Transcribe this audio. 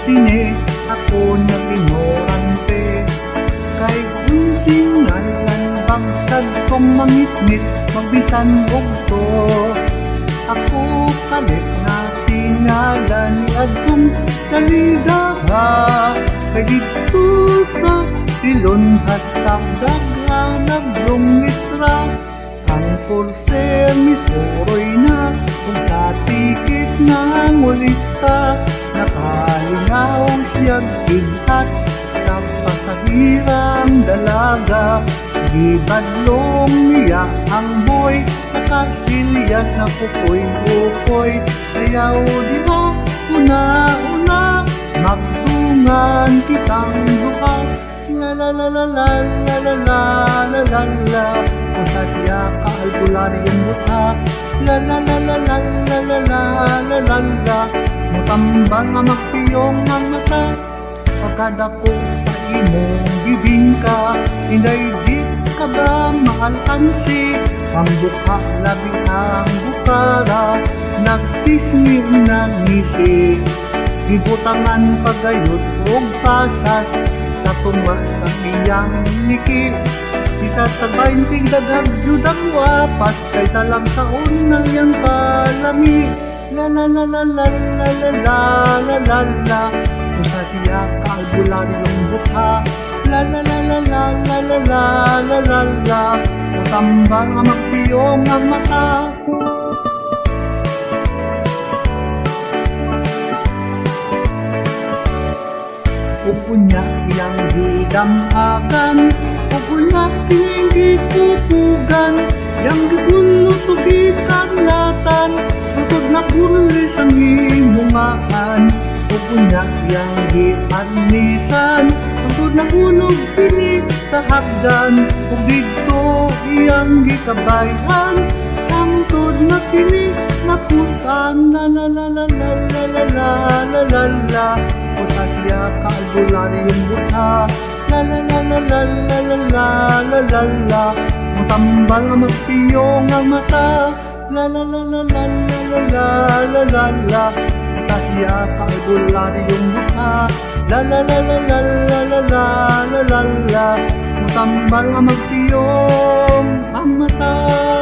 sine ako na ignorante. Kay unsingalan bagtag kong mangitngit magbisan og to. Ako kalit nga tingalan ni adtong salida ha. Kay dito sa tilon hashtag daghanag yung litra. Ang pulser misuroy na kung sa tikit na ngulita. Nakalingaw siyang gihat sa pasahirang dalaga. Gibadlong niya ang boy sa kasilyas na pukoy-pukoy. Ayaw di ba una-una magtungan kitang duha. La la la la la la la la la la la. Usa siya kaalbularyan buta. La la la la la la la la la la la. Mutambang nga magpiyong ang mata. Pagkadako sa imong bibingka. Hinday di ka ba maalkansi? Ang buka labing ang bukara. Nagtismi ng ngisi. Gibutangan pagayot og pasas sa tunga sa iyang niki. Isa tabainting daghag jud ang wapas kay talang sa unang yang kalami. La la la la la la la la la la la. Usa siya kaalbularyong buka. La la la la la la la la la la la. Utambang nga magpiyong ang mata. Upunya yang didamakan, upunya tinggi pupugan, yang digulo tugikan latan, tutod na gulis ang himungaan. Upunya yang diadnisan, tutod na gulog kini sa hagdan, ug dito iyang gikabayhan, tangtod na kini napusan. La la la la la la la la la la la. Usa siya kaalbularyong buta. La la la la la la la la la la la. Mutambal nga magpiyong ang mata. La la la la la la la la la la la. Usa siya kaalbularyong buta. La la la la la la la la la la la. Mutambal nga magpiyong ang mata.